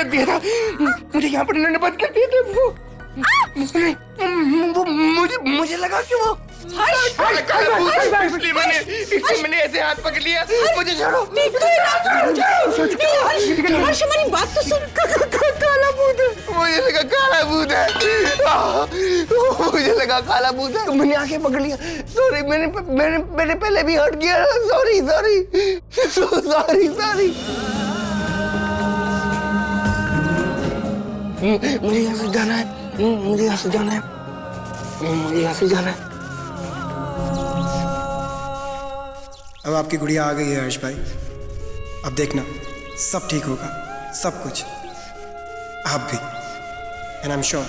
कर दिया था, मुझे यहाँ पर इन्होंने बंद कर दिया था। वो मुझे लगा कि वो इसलिए मैंने ऐसे हाथ पकड़ लिया। मुझे छोड़ो। हर्ष हमारी बात तो सुन। काला भूत है, मुझे लगा काला भूत है, मुझे लगा काला भूत है, तो मैंने आके पकड़ लिया। सॉरी, मैंने पहले भी हर्ट किया। सॉरी। मुझे यहाँ से जाना है, मुझे यहाँ से जाना है। अब आपकी गुड़िया आ गई है हर्ष भाई। अब देखना सब ठीक होगा, सब कुछ। आप भी। एंड आई एम श्योर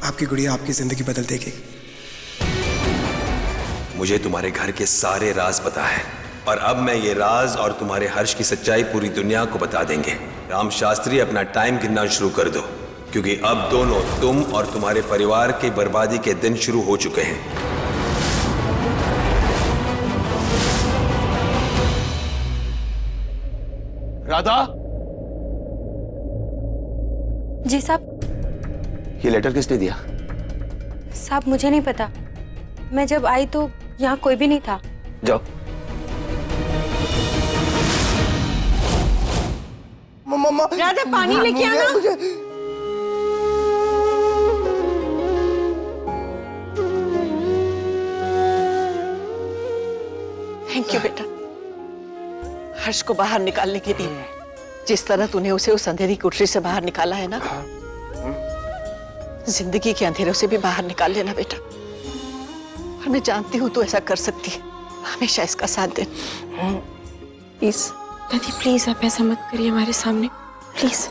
आपकी गुड़िया आपकी जिंदगी बदल देगी। मुझे तुम्हारे घर के सारे राज पता है और अब मैं ये राज और तुम्हारे हर्ष की सच्चाई पूरी दुनिया को बता देंगे। राम शास्त्री, अपना टाइम गिनना शुरू कर दो, क्योंकि अब दोनों तुम और तुम्हारे परिवार की बर्बादी के दिन शुरू हो चुके हैं। राधा। जी साहब। ये लेटर किसने दिया? साहब मुझे नहीं पता, मैं जब आई तो यहाँ कोई भी नहीं था। जाओ। मम्मा, राधा पानी लेके आना। थैंक यू बेटा, हर्ष को बाहर निकालने के लिए। जिस तरह तूने उसे उस अंधेरी कोठरी से बाहर निकाला है ना, जिंदगी के अंधेरों से भी बाहर निकाल लेना बेटा। और मैं जानती हूँ तू ऐसा कर सकती है। हमेशा इसका साथ दे प्लीज। दादी प्लीज आप ऐसा मत करिए हमारे सामने, प्लीज।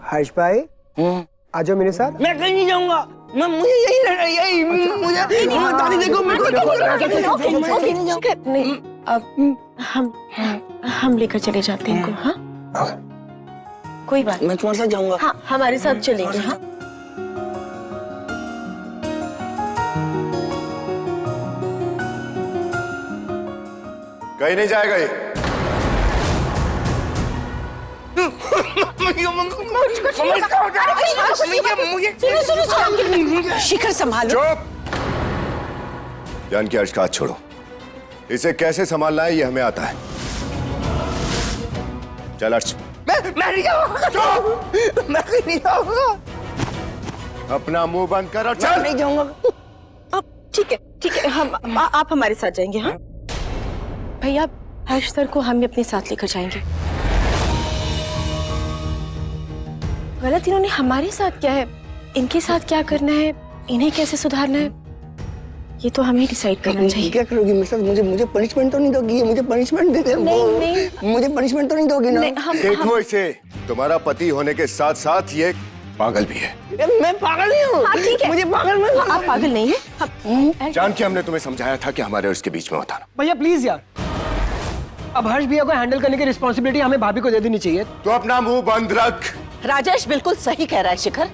हर्ष भाई आ जाओ मेरे साथ। मैं कहीं नहीं जाऊंगा, मुझे यही मुझे दादी देखो मेरे को। नहीं, अब हम लेकर चले जाते हैं इनको। हाँ कोई बात। मैं तुम्हारे साथ जाऊंगा। हाँ हमारे साथ चलेंगे। हाँ कहीं नहीं जाएगा ये। शिखर संभालो। चुप। जानकी हर्ष का हाथ छोड़ो। इसे कैसे संभालना है ये हमें आता है। चल हर्ष। मैं नहीं जाऊंगा। मैं नहीं जाऊंगा। अपना मुंह बंद कर और चल। नहीं जाऊंगा। अब ठीक है आप हमारे साथ जाएंगे। हाँ भैया हर्ष सर को हम अपने साथ लेकर जाएंगे। गलत इन्होंने हमारे साथ क्या है, इनके साथ क्या करना है, इन्हें कैसे सुधारना है, ये तो हमें डिसाइड करना चाहिए। क्या करोगी मेरे साथ? मुझे पनिशमेंट तो नहीं दोगी? मुझे पनिशमेंट दे दे। नहीं। मुझे पनिशमेंट तो नहीं दोगी ना? देखो इसे, तुम्हारा पति होने के साथ साथ ये पागल भी है। मैं पागल नहीं हूँ। हाँ ठीक है, मुझे पागल मत। आप पागल नहीं है। जानकी हमने तुम्हें समझाया था कि हमारे और इसके बीच में मत आना। भैया प्लीज यार, अब हर्ष भैया को हैंडल करने की रिस्पॉन्सिबिलिटी हमें भाभी को दे देनी चाहिए। तो अपना मुंह बंद रख। राजेश बिल्कुल सही कह रहा है शिखर।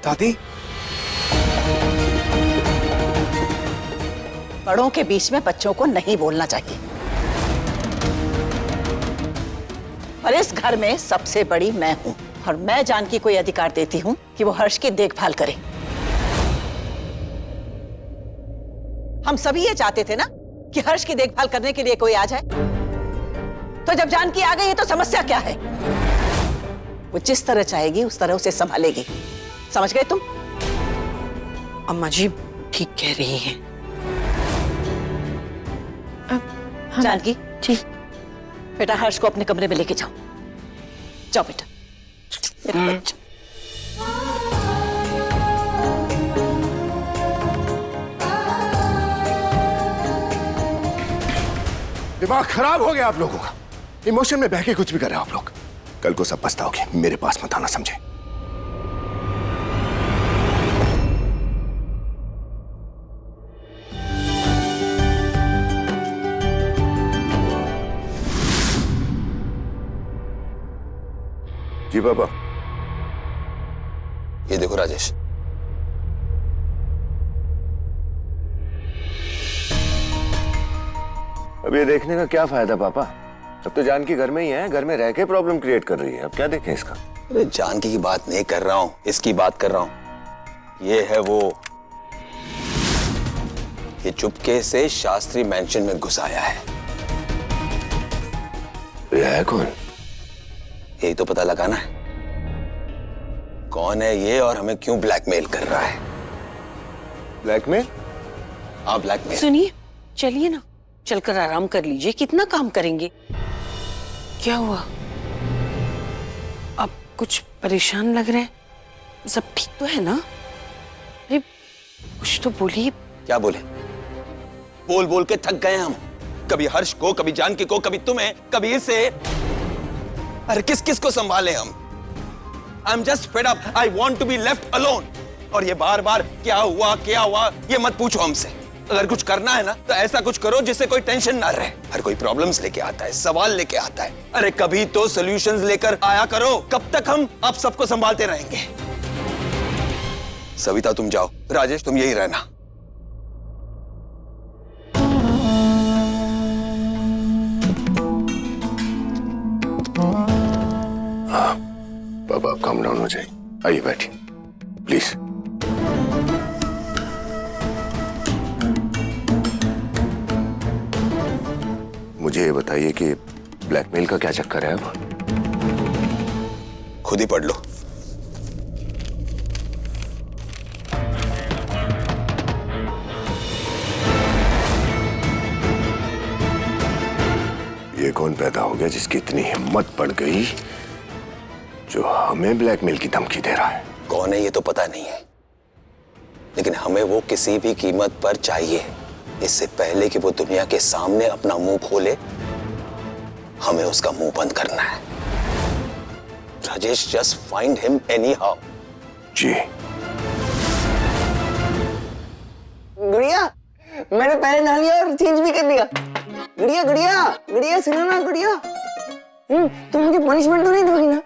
दादी बड़ों के बीच में बच्चों को नहीं बोलना चाहिए। और इस घर में सबसे बड़ी मैं हूं और मैं जानकी को यह अधिकार देती हूं कि वो हर्ष की देखभाल करे। हम सभी ये चाहते थे ना कि हर्ष की देखभाल करने के लिए कोई आ जाए। तो जब जानकी आ गई है तो समस्या क्या है? वो जिस तरह चाहेगी उस तरह उसे संभालेगी। समझ गए तुम? अम्मा जी ठीक कह रही हैं। जानकी जी बेटा हर्ष को अपने कमरे में लेके जाओ। जाओ बेटा मेरा बच्चा। दिमाग खराब हो गया आप लोगों का। इमोशन में बह के कुछ भी कर रहे हो आप लोग। कल को सब पछताओगे। मेरे पास मत आना, समझे? जी बाबा। ये देखो राजेश, अब ये देखने का क्या फायदा पापा? अब तो जानकी घर में ही है, घर में रह के प्रॉब्लम क्रिएट कर रही है। अब क्या देखें इसका? अरे जानकी की बात नहीं कर रहा हूं, इसकी बात कर रहा हूं। ये है वो, ये चुपके से शास्त्री मैंशन में घुस आया है। ये है कौन? यही तो पता लगाना है कौन है ये और हमें क्यों ब्लैकमेल कर रहा है। ब्लैकमेल? हाँ ब्लैकमेल। सुनिए, चलिए ना, चलकर आराम कर लीजिए। कितना काम करेंगे? क्या हुआ? आप कुछ परेशान लग रहे हैं। सब ठीक तो है ना? अरे कुछ तो बोलिए। क्या बोले? बोल बोल के थक गए हम। कभी हर्ष को, कभी जानकी को, कभी तुम्हें, कभी इसे। अरे किस किस को संभाले हम? I am just fed up. I want to be left alone. और ये बार बार क्या हुआ ये मत पूछो हमसे। अगर कुछ करना है ना तो ऐसा कुछ करो जिससे कोई टेंशन ना रहे। हर कोई प्रॉब्लम्स लेके आता है, सवाल लेके आता है। अरे कभी तो सॉल्यूशंस लेकर आया करो। कब तक हम आप सबको संभालते रहेंगे? सविता तुम जाओ, राजेश तुम यही रहना। पापा आप काम डाउन हो जाइए। आइए बैठिए प्लीज। मुझे ये बताइए कि ब्लैकमेल का क्या चक्कर है अब? खुद ही पढ़ लो। ये कौन पैदा हो गया जिसकी इतनी हिम्मत बढ़ गई जो हमें ब्लैकमेल की धमकी दे रहा है? कौन है ये तो पता नहीं है, लेकिन हमें वो किसी भी कीमत पर चाहिए। इससे पहले कि वो दुनिया के सामने अपना मुंह खोले, हमें उसका मुंह बंद करना है। Rajesh, just find him anyhow. जी। गुड़िया, मैंने पहले नहा लिया और चेंज भी कर दिया। गुड़िया गुड़िया गुड़िया सुनो ना गुड़िया। तुम मुझे पनिशमेंट तो नहीं दोगी ना?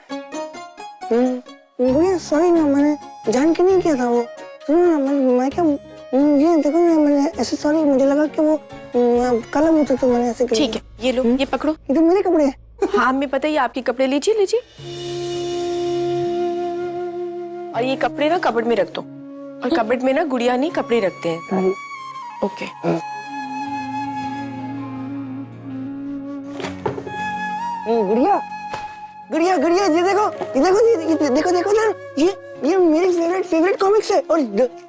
गुड़िया सॉरी ना, मैंने जान के नहीं किया था वो। सुनो ना, मैं क्या, ये देखो ना, मैंने ऐसे सॉरी, मुझे लगा कि वो काला मुंह था तो मैंने ऐसे। ठीक है, ये लो, ये पकड़ो। ये तो मेरे कपड़े हैं। हाँ हमें पता है, ये आपके कपड़े। लीजिए लीजिए। और ये कपड़े ना कबर्ड में रख दो। और कबर्ड में ना गुड़िया नहीं कपड़े रखते हैं। ओके। गुड़िया गुड़िया गुड़िया ये देखो, ये देखो, ये देखो देखो ना, ये मेरी फेवरेट कॉमिक्स है। और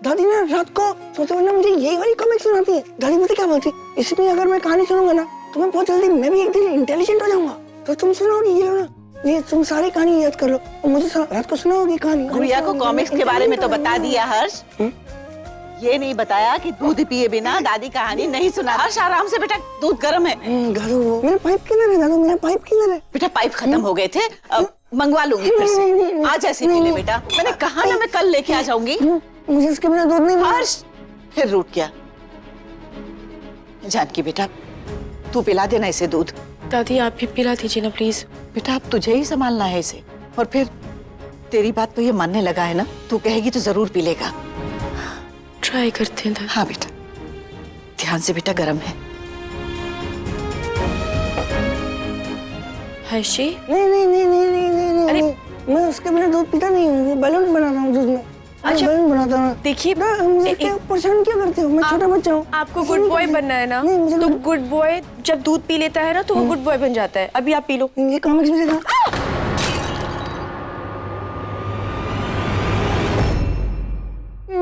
दादी ना रात को सोते हुए ना मुझे यही वाली कॉमिक्स सुनाती है। दादी मुझे क्या बोलती, इसमें अगर मैं कहानी सुनूंगा ना तो मैं बहुत जल्दी, मैं भी एक दिन इंटेलिजेंट हो जाऊंगा। तो तुम सुनाओगी ये ना, ये तुम सारी कहानी याद कर लो और मुझे रात को सुनाओगी कहानी। गुड़िया को कॉमिक्स के बारे में तो बता दिया हर्ष। ये नहीं बताया कि दूध पिए बिना दादी कहानी नहीं सुना। हर्ष आराम से बेटा, दूध गर्म है। दादू मेरा पाइप किधर है? दादू मेरा पाइप किधर है? बेटा पाइप खत्म हो गए थे, अब मंगवा लूंगी फिर से। आज ऐसे पी ले बेटा। मैंने कहा ना मैं कल लेके आ जाऊंगी। मुझे इसके बिना दूध नहीं मिलेगा। हर्ष फिर रूठ गया। जानकी बेटा तू पिला देना इसे दूध। दादी आप भी पिला दीजिए ना प्लीज। बेटा अब तुझे ही संभालना है इसे। और फिर तेरी बात तो ये मानने लगा है ना, तू कहेगी तो जरूर पी लेगा। ट्राई करते हैं। हाँ बेटा ध्यान से बेटा, गर्म है। हर्षी नहीं, अरे मैं उसके बिना दूध पीता नहीं हूँ। वो बैलून बनाता हूँ दूध में। अच्छा बैलून बनाता हूँ। देखिए, मुझे क्या परेशान क्यों करते हो? मैं छोटा बच्चा हूँ। आपको गुड बॉय बनना है ना, तो गुड बॉय जब दूध पी लेता है ना तो वो गुड बॉय बन जाता है। अभी आप पी लो। ये कॉमिक्स में देखा।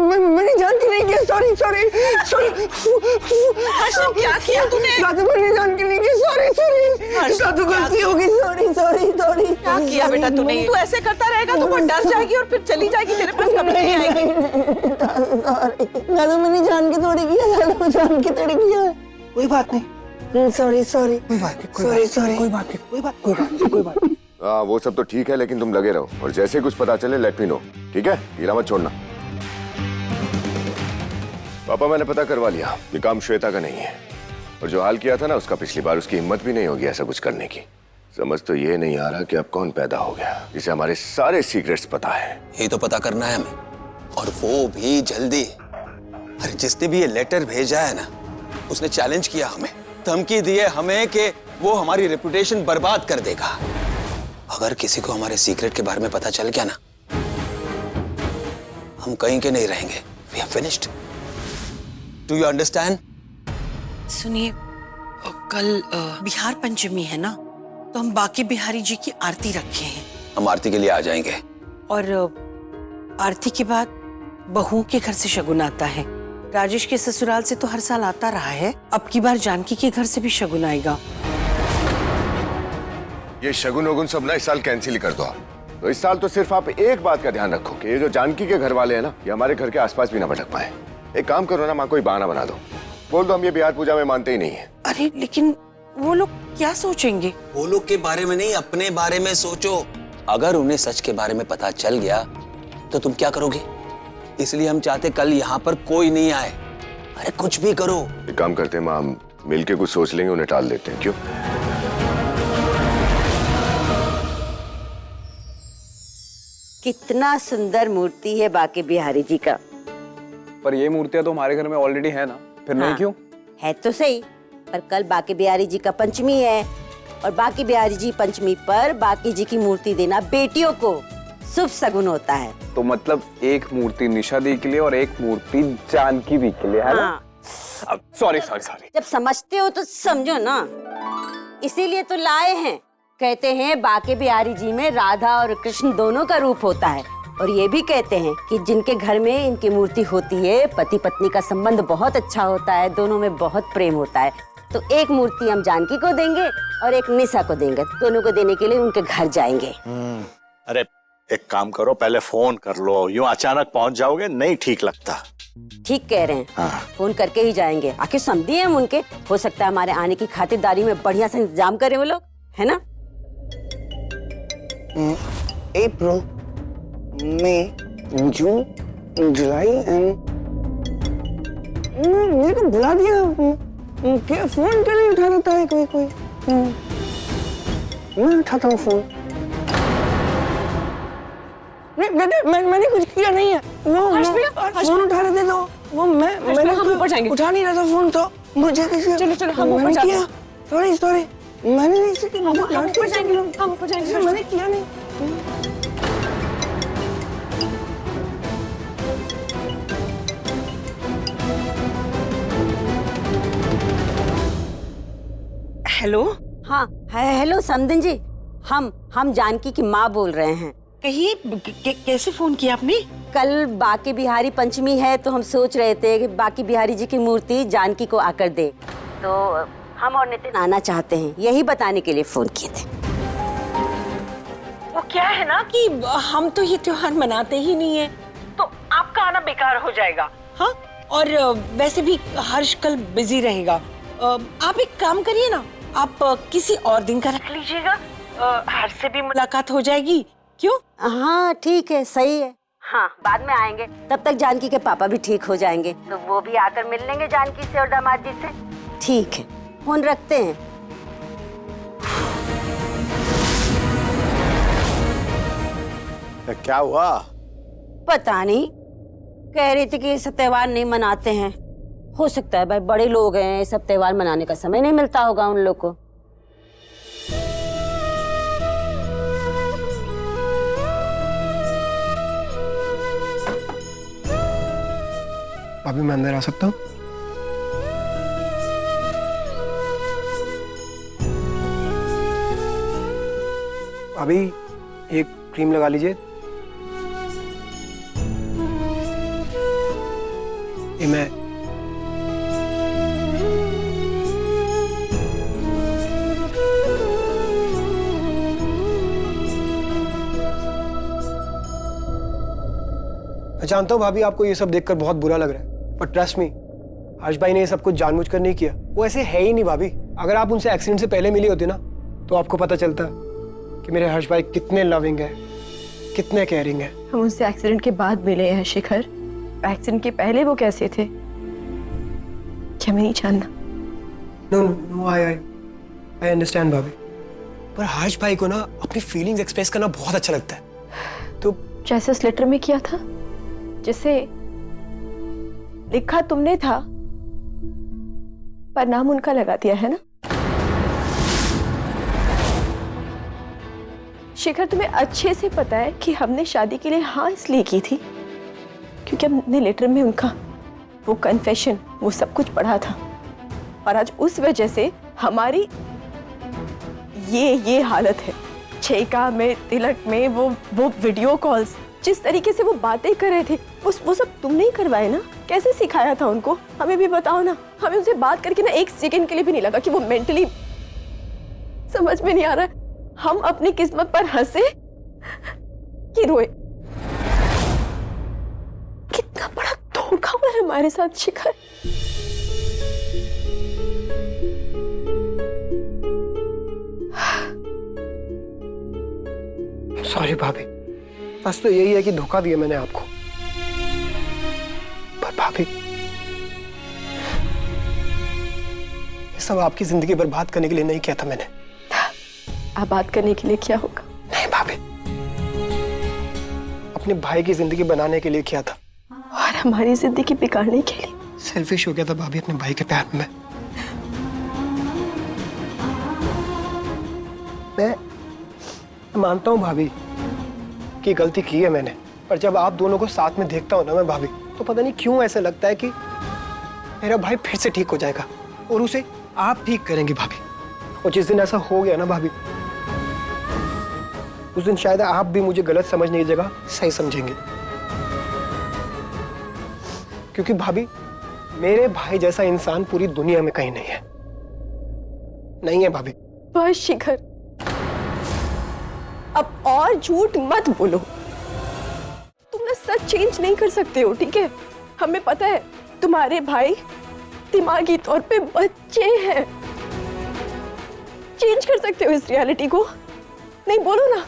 मैंने जान के नहीं किया। सॉरी क्या किया तूने? दादू मैंने जान के नहीं किया। सॉरी दादू गलती हो गई। सॉरी क्या किया बेटा तूने? तू ऐसे करता रहेगा तो वो डर जाएगी और फिर चली जाएगी, तेरे पास कभी नहीं आएगी। दादू मैंने जान के थोड़ी किया। दादू जान के थोड़ी किया। कोई बात नहीं, सॉरी कोई बात नहीं। हाँ वो सब तो ठीक है, लेकिन तुम लगे रहो और जैसे कुछ पता चले लेट मी नो, ठीक है? हीरा मत छोड़ना। पापा मैंने पता करवा लिया, ये काम श्वेता का नहीं है। और जो हाल किया था ना उसका पिछली बार, उसकी हिम्मत भी नहीं होगी ऐसा कुछ करने की। समझ तो ये नहीं आ रहा कि अब कौन पैदा हो गया जिसे हमारे सारे सीक्रेट्स पता है। ये तो पता करना है हमें, और वो भी जल्दी। अरे जिसने भी ये लेटर भेजा है ना, उसने चैलेंज किया हमें, धमकी दी है हमें कि वो हमारी रेपुटेशन बर्बाद कर देगा। अगर किसी को हमारे सीक्रेट के बारे में पता चल गया ना, हम कहीं के नहीं रहेंगे। We are finished. Do you understand? सुनिए, कल बिहार पंचमी है ना, तो हम बाके बिहारी जी की आरती रखे हैं। हम आरती के लिए आ जाएंगे। और आरती के बाद बहू के घर से शगुन आता है। राजेश के ससुराल से तो हर साल आता रहा है, अब की बार जानकी के घर से भी शगुन आएगा। ये शगुन वगुन सब ना इस साल कैंसिल कर दो आप। तो इस साल तो सिर्फ आप एक बात का ध्यान रखो कि ये जो जानकी के घर वाले हैं ना, ये हमारे घर के आसपास भी ना भटक पाए। एक काम करो ना, माँ कोई बहाना बना दो, बोल दो हम ये बिहार पूजा में मानते ही नहीं है। अरे लेकिन वो लोग क्या सोचेंगे? वो लोग के बारे में नहीं, अपने बारे में सोचो। अगर उन्हें सच के बारे में पता चल गया तो तुम क्या करोगे? इसलिए हम चाहते कल यहाँ पर कोई नहीं आए। अरे कुछ भी करो। एक काम करते हैं माँ, हम मिलके कुछ सोच लेंगे, उन्हें टाल देते हैं। क्यों? कितना सुंदर मूर्ति है बाके बिहारी जी का। पर ये मूर्तियां तो हमारे घर में ऑलरेडी है ना, फिर नहीं क्यों? है तो सही, पर कल बाके बिहारी जी का पंचमी है और बाके बिहारी जी पंचमी पर बाके जी की मूर्ति देना बेटियों को शुभ शगुन होता है। तो मतलब एक मूर्ति निशा दी के लिए और एक मूर्ति जानकी दी के लिए, है ना? सॉरी। जब समझते हो तो समझो ना, इसीलिए तो लाए हैं। कहते हैं बाके बिहारी जी में राधा और कृष्ण दोनों का रूप होता है, और ये भी कहते हैं कि जिनके घर में इनकी मूर्ति होती है, पति पत्नी का संबंध बहुत अच्छा होता है, दोनों में बहुत प्रेम होता है। तो एक मूर्ति हम जानकी को देंगे और एक निशा को देंगे, दोनों को देने के लिए उनके घर जाएंगे। अरे एक काम करो, पहले फोन कर लो, यूं अचानक पहुंच जाओगे नहीं ठीक लगता। ठीक कह रहे हैं। हाँ। फोन करके ही जाएंगे, आखिर समझी हैं हम उनके, हो सकता है हमारे आने की खातिरदारी में बढ़िया से इंतजाम करें वो लोग, है ना? अप्रैल, मई, जून, जुलाई एंड मेरे को बुला दिया। क्या फोन क्यों नहीं उठा देता है कोई? मैं उठाता हूँ फोन। मैंने कुछ किया नहीं है। वो फोन उठा रहे थे तो वो मैंने उठा नहीं रहा था फोन, तो मुझे किसी चलो हम ऊपर जाते हैं। सॉरी मैंने नहीं किया। हम ऊपर जाएंगे। मैंने किया नहीं। हेलो। हाँ हेलो समदिन जी, हम जानकी की माँ बोल रहे हैं। कहिए, कैसे फोन किया आपने? कल बाके बिहारी पंचमी है तो हम सोच रहे थे कि बाके बिहारी जी की मूर्ति जानकी को आकर दे, तो हम और नितिन आना चाहते हैं, यही बताने के लिए फोन किए थे। वो क्या है ना कि हम तो ये त्योहार मनाते ही नहीं है, तो आपका आना बेकार हो जाएगा। हाँ, और वैसे भी हर्ष कल बिजी रहेगा। आप एक काम करिए ना, आप किसी और दिन का रख लीजिएगा, हर्ष से भी मुलाकात हो जाएगी। क्यों? हाँ ठीक है, सही है। हाँ बाद में आएंगे, तब तक जानकी के पापा भी ठीक हो जाएंगे, तो वो भी आकर मिल लेंगे जानकी से और दामाद जी से। ठीक है, फोन रखते हैं। क्या हुआ? पता नहीं, कह रही थी कि ये सब त्योहार नहीं मनाते हैं। हो सकता है भाई, बड़े लोग हैं, ये सब त्योहार मनाने का समय नहीं मिलता होगा उन लोग को। अभी मैं अंदर आ सकता हूँ? अभी एक क्रीम लगा लीजिए। ये मैं जानता हूँ भाभी, आपको ये सब देखकर बहुत बुरा लग रहा है, पर ट्रस्ट मी, हर्ष भाई ने ये सब कुछ जानबूझकर नहीं किया। वो ऐसे है ही नहीं भाभी। अगर आप उनसे एक्सीडेंट से पहले मिली होती ना, तो आपको पता चलता कि मेरे हर्ष भाई कितने लविंग है, कितने केयरिंग है। हम उनसे एक्सीडेंट के बाद मिले हैं शिखर, एक्सीडेंट के पहले वो कैसे थे क्या मैं नहीं जानना। नो आई अंडरस्टैंड भाभी, पर हर्ष भाई को ना अपनी फीलिंग्स एक्सप्रेस करना बहुत अच्छा लगता है। तो जैसे उस लेटर में किया था, जिसे लिखा तुमने था, पर नाम उनका लगा दिया है ना। शिखर, तुम्हें अच्छे से पता है कि हमने शादी के लिए हाँ इसलिए की थी क्योंकि हमने लेटर में उनका वो कन्फेशन, वो सब कुछ पढ़ा था, और आज उस वजह से हमारी ये हालत है। छेका में, तिलक में, वो वीडियो कॉल्स, जिस तरीके से वो बातें कर रहे थे, वो सब तुमने ही करवाए ना। कैसे सिखाया था उनको, हमें भी बताओ ना। हमें उनसे बात करके ना एक सेकंड के लिए भी नहीं लगा कि वो मेंटली, समझ में नहीं आ रहा है हम अपनी किस्मत पर हंसे कि रोए। कितना बड़ा धोखा हुआ है हमारे साथ शिखर। सॉरी भाभी, बस तो यही है कि धोखा दिया मैंने आपको। पर भाभी, ये सब आपकी जिंदगी बर्बाद करने के लिए नहीं किया था मैंने। अब बात करने के लिए क्या होगा? नहीं भाभी, अपने भाई की जिंदगी बनाने के लिए किया था। और हमारी जिंदगी बिगाड़ने के लिए? सेल्फिश हो गया था भाभी अपने भाई के प्यार में। मैं मानता हूँ भाभी कि गलती की है मैंने, पर जब आप दोनों को साथ में देखता हूँ ना मैं भाभी, तो पता नहीं क्यों ऐसा लगता है कि मेरा भाई फिर से ठीक हो जाएगा और उसे आप ठीक करेंगी भाभी। और जिस दिन ऐसा हो गया ना भाभी, उस दिन शायद आप भी मुझे गलत समझने की जगह सही समझेंगे। क्योंकि भाभी, मेरे भाई जैसा इंसान पूरी दुनिया में कहीं नहीं है। नहीं है भाभी। बस शिखर, अब और झूठ मत बोलो। तुम ना सच चेंज नहीं कर सकते हो, ठीक है? हमें पता है तुम्हारे भाई दिमागी तौर पे बच्चे हैं। चेंज कर सकते हो इस रियलिटी को? नहीं, बोलो ना।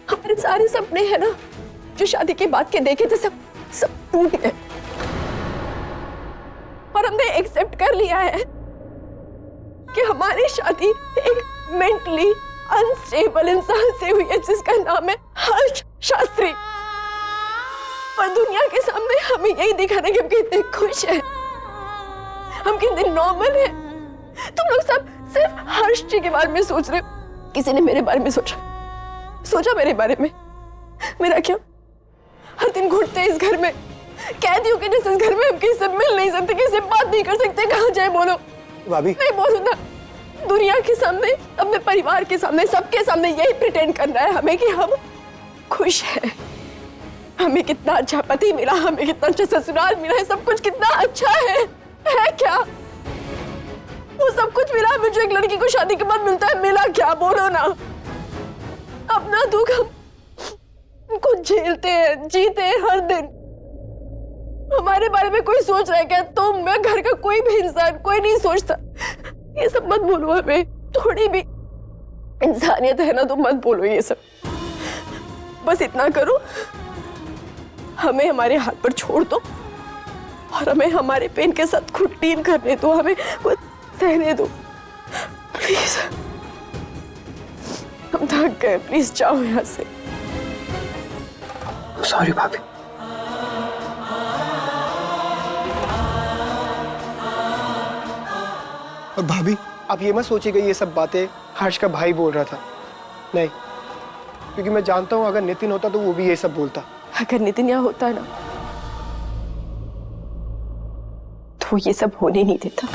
हमारे सारे सपने हैं ना जो शादी के बाद के देखे थे, सब टूट गए। और हमने एक्सेप्ट कर लिया है कि हमारी शादी एक मेंटली अनस्टेबल इंसान से हुई है जिसका नाम है हर्ष शास्त्री। और दुनिया के सामने हमें यही दिखाने कि हम कितने खुश हैं, हम कितने नॉर्मल हैं। तुम लोग सब सिर्फ हर्ष जी के बारे में सोच रहे हो। किसी ने मेरे बारे में सोचा मेरे बारे में? मेरा क्या? हर दिन घुटते इस घर में, कैदियों के जैसे इस घर में हम किसी से मिल नहीं सकते, किसी से बात नहीं कर सकते। कहाँ जाए बोलो भाभी? नहीं बोलो ना। दुनिया के सामने, अपने परिवार के सामने, सबके सामने यही प्रिटेंड करना है हमें कि हम खुश हैं। हमें कितना अच्छा पति मिला, हमें कितना अच्छा ससुराल मिला है, सब कुछ कितना अच्छा है क्या? वो सब कुछ मिला हमें जो एक लड़की को शादी के बाद मिलता है, मिला क्या? बोलो ना। अपना दुख हम खुद झेलते हैं, जीते हैं हर दिन। हमारे बारे में कोई सोच रहा है क्या? तुम, मैं, घर का कोई भी इंसान, कोई नहीं सोचता। ये सब मत बोलो हमें। थोड़ी भी इंसानियत है ना तो मत बोलो ये सब। बस इतना करो, हमें हमारे हाथ पर छोड़ दो और हमें हमारे पेन के साथ खुद डील करने दो, हमें खुद सहने दो प्लीज। हम थक गए, प्लीज जाओ यहाँ से। सॉरी भाभी। और भाभी, आप ये मत सोचिएगा ये सब बातें हर्ष का भाई बोल रहा था। नहीं, क्योंकि मैं जानता हूं अगर नितिन होता तो वो भी ये सब बोलता। अगर नितिन यहाँ होता ना तो वो ये सब होने नहीं देता।